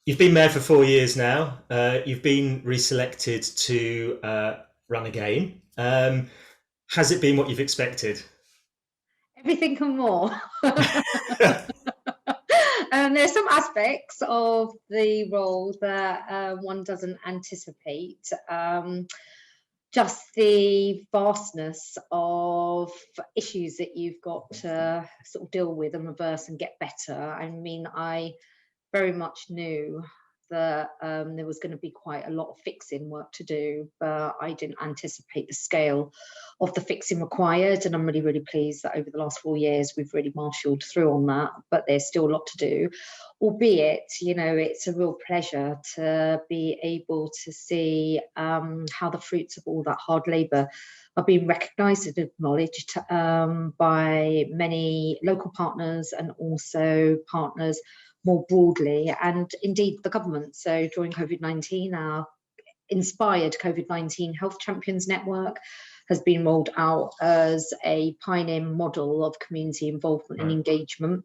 You've been mayor for 4 years now. You've been reselected to run again. Has it been what you've expected? Everything and more. There's some aspects of the role that one doesn't anticipate. Just the vastness of issues that you've got to sort of deal with and reverse and get better. I mean, I very much knew that there was going to be quite a lot of fixing work to do, but I didn't anticipate the scale of the fixing required. And I'm really, really pleased that over the last 4 years, we've really marshalled through on that, but there's still a lot to do. Albeit, it's a real pleasure to be able to see how the fruits of all that hard labour are being recognised and acknowledged by many local partners and also partners more broadly, and indeed the government. So during COVID-19, our inspired COVID-19 Health Champions Network has been rolled out as a pioneer model of community involvement and engagement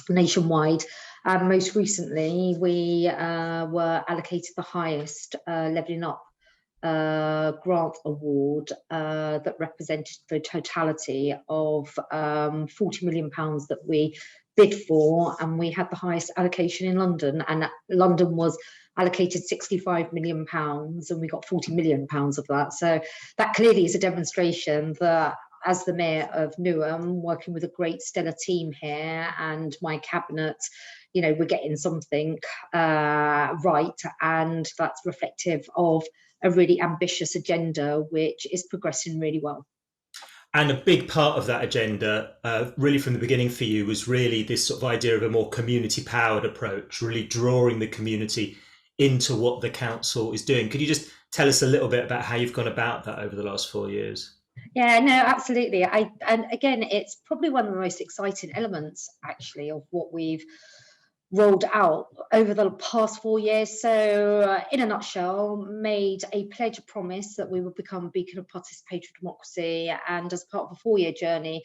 nationwide. And most recently, we were allocated the highest Levelling Up grant award that represented the totality of £40 million that we bid for, and we had the highest allocation in London, and London was allocated £65 million and we got £40 million of that. So that clearly is a demonstration that as the mayor of Newham, working with a great stellar team here and my cabinet, we're getting something right, and that's reflective of a really ambitious agenda which is progressing really well. And a big part of that agenda, really from the beginning for you, was really this sort of idea of a more community-powered approach, really drawing the community into what the council is doing. Could you just tell us a little bit about how you've gone about that over the last 4 years? Yeah, no, absolutely. And again, it's probably one of the most exciting elements, actually, of what we've rolled out over the past 4 years. So, in a nutshell, made a pledge, a promise that we would become a beacon of participatory democracy, and as part of a 4-year journey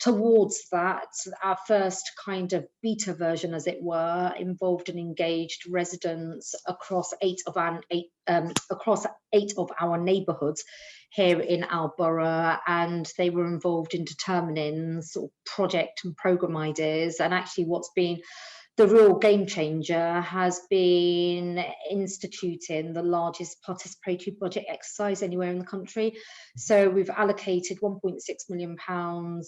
towards that, our first kind of beta version, as it were, involved and engaged residents across eight of our neighbourhoods here in our borough, and they were involved in determining sort of project and programme ideas. And actually, what's been the real game changer has been instituting the largest participatory budget exercise anywhere in the country. So we've allocated £1.6 million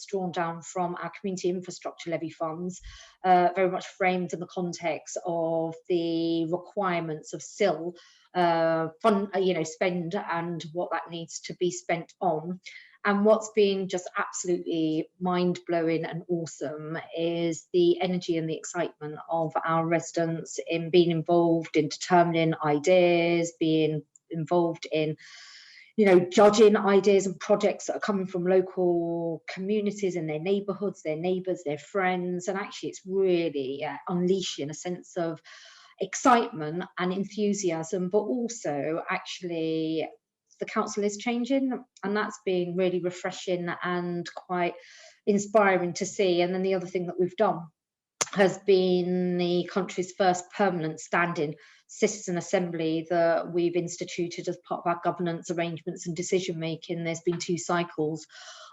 drawn down from our community infrastructure levy funds, very much framed in the context of the requirements of SIL spend and what that needs to be spent on. And what's been just absolutely mind-blowing and awesome is the energy and the excitement of our residents in being involved in determining ideas, being involved in judging ideas and projects that are coming from local communities in their neighbourhoods, their neighbours, their friends. And actually, it's really unleashing a sense of excitement and enthusiasm, but also actually the council is changing, and that's been really refreshing and quite inspiring to see. And then the other thing that we've done has been the country's first permanent standing citizen assembly that we've instituted as part of our governance arrangements and decision making. There's been 2 cycles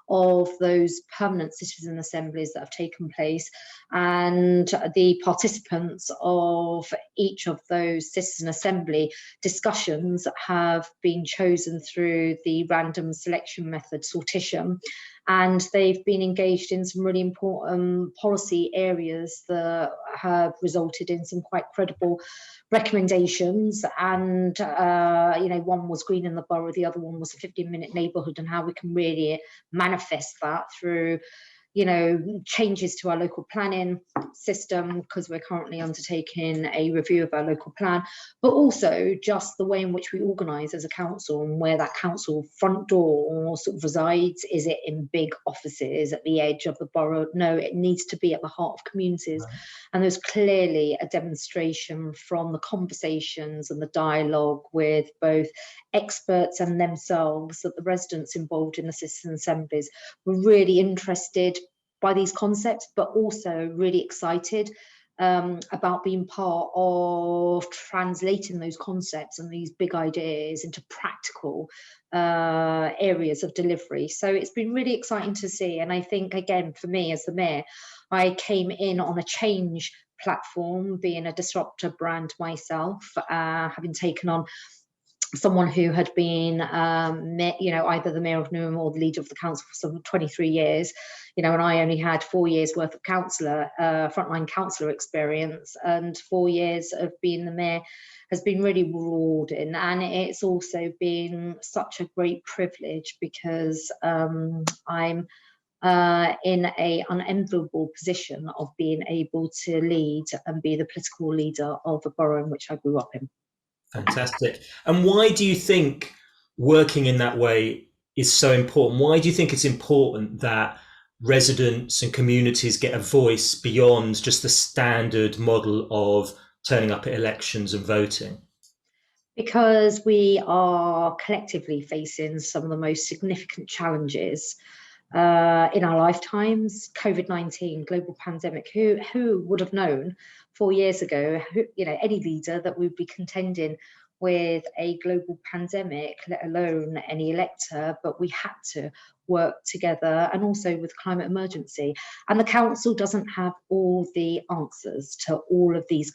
of those permanent citizen assemblies that have taken place, and the participants of each of those citizen assembly discussions have been chosen through the random selection method sortition, and they've been engaged in some really important policy areas that have resulted in some quite credible recommendations. And one was green in the borough, the other one was a 15-minute neighbourhood, and how we can really manifest that through changes to our local planning system, because we're currently undertaking a review of our local plan, but also just the way in which we organise as a council and where that council front door sort of resides. Is it in big offices at the edge of the borough? No, it needs to be at the heart of communities. Right. And there's clearly a demonstration from the conversations and the dialogue with both experts and themselves that the residents involved in the citizen assemblies were really interested by these concepts, but also really excited about being part of translating those concepts and these big ideas into practical areas of delivery. So it's been really exciting to see. And I think, again, for me as the mayor, I came in on a change platform, being a disruptor brand myself, having taken on someone who had been, either the mayor of Newham or the leader of the council for some 23 years, and I only had 4 years worth of frontline councillor experience, and 4 years of being the mayor has been really rewarding. And it's also been such a great privilege because I'm in an unenviable position of being able to lead and be the political leader of a borough in which I grew up in. Fantastic. And why do you think working in that way is so important? Why do you think it's important that residents and communities get a voice beyond just the standard model of turning up at elections and voting? Because we are collectively facing some of the most significant challenges in our lifetimes. COVID-19, global pandemic. Who would have known 4 years ago, any leader that would be contending with a global pandemic, let alone any elector? But we had to work together, and also with climate emergency. And the council doesn't have all the answers to all of these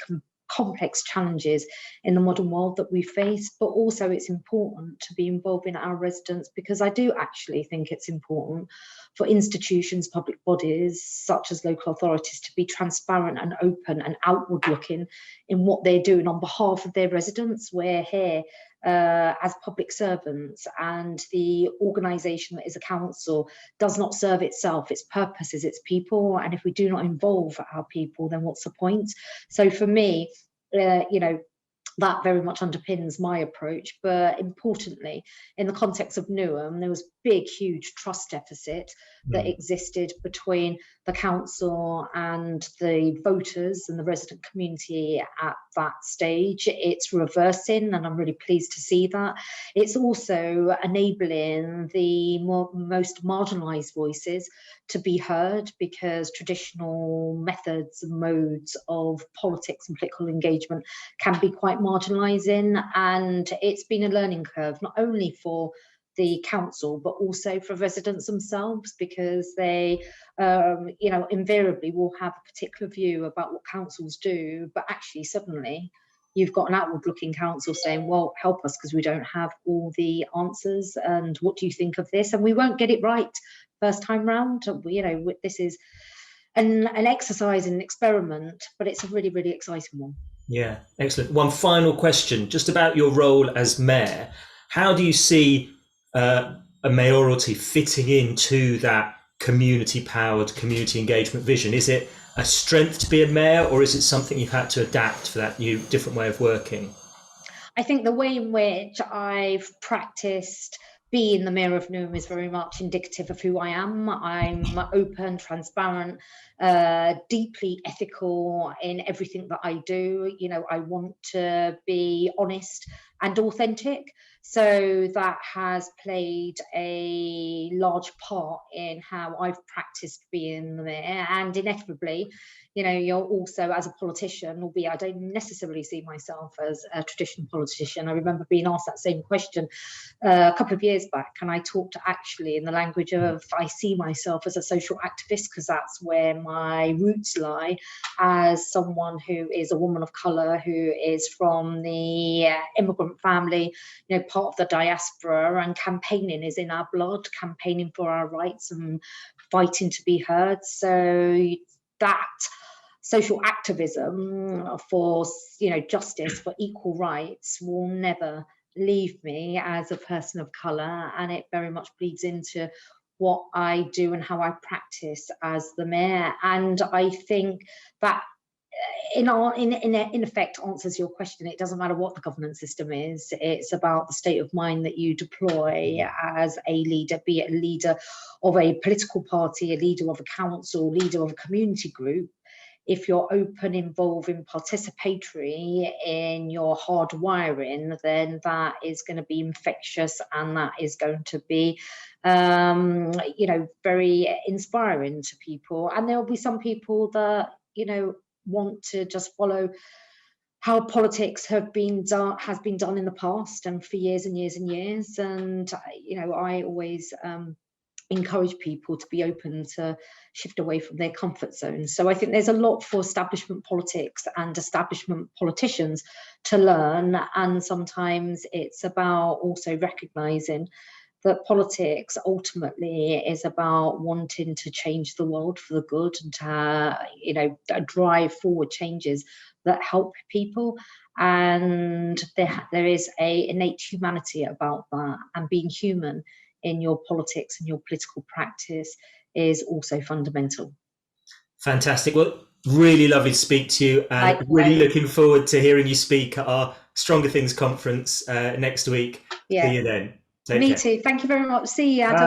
complex challenges in the modern world that we face, but also it's important to be involving our residents, because I do actually think it's important for institutions, public bodies such as local authorities, to be transparent and open and outward looking in what they're doing on behalf of their residents. We're here as public servants, and the organisation that is a council does not serve itself. Its purpose is its people, and if we do not involve our people, then what's the point? So for me, that very much underpins my approach. But importantly, in the context of Newham, there was big, huge trust deficit that existed between the council and the voters and the resident community at that stage. It's reversing, and I'm really pleased to see that. It's also enabling the most marginalised voices to be heard, because traditional methods and modes of politics and political engagement can be quite marginalising. And it's been a learning curve, not only for the council, but also for residents themselves, because they, invariably will have a particular view about what councils do, but actually suddenly you've got an outward-looking council saying, well, help us because we don't have all the answers, and what do you think of this? And we won't get it right first time round. This is an exercise and an experiment, but it's a really, really exciting one. Yeah, excellent. One final question, just about your role as mayor. How do you see a mayoralty fitting into that community-powered, community engagement vision? Is it a strength to be a mayor, or is it something you've had to adapt for that new, different way of working? I think the way in which I've practiced being the mayor of Newham is very much indicative of who I am. I'm open, transparent, deeply ethical in everything that I do. I want to be honest and authentic. So that has played a large part in how I've practiced being the mayor. And inevitably, you're also, as a politician, albeit I don't necessarily see myself as a traditional politician. I remember being asked that same question a couple of years back, and I talked actually in the language of, I see myself as a social activist, because that's where my roots lie, as someone who is a woman of colour, who is from the immigrant family, part of the diaspora, and campaigning is in our blood, campaigning for our rights and fighting to be heard. So that social activism for justice, for equal rights, will never leave me as a person of colour, and it very much bleeds into what I do and how I practice as the mayor. And I think that in effect answers your question. It doesn't matter what the governance system is, it's about the state of mind that you deploy as a leader, be it a leader of a political party, a leader of a council, leader of a community group. If you're open, involving, participatory in your hard wiring, then that is going to be infectious, and that is going to be very inspiring to people. And there will be some people that want to just follow how politics has been done in the past and for years and years and years. And I always encourage people to be open to shift away from their comfort zones. So I think there's a lot for establishment politics and establishment politicians to learn, and sometimes it's about also recognizing that politics ultimately is about wanting to change the world for the good and to drive forward changes that help people. And there is a innate humanity about that, and being human in your politics and your political practice is also fundamental. Fantastic. Well, really lovely to speak to you, and Likewise. really looking forward to hearing you speak at our Stronger Things conference next week. Yeah. See you then. Take Me care. too. Thank you very much. See you, Adam. Bye.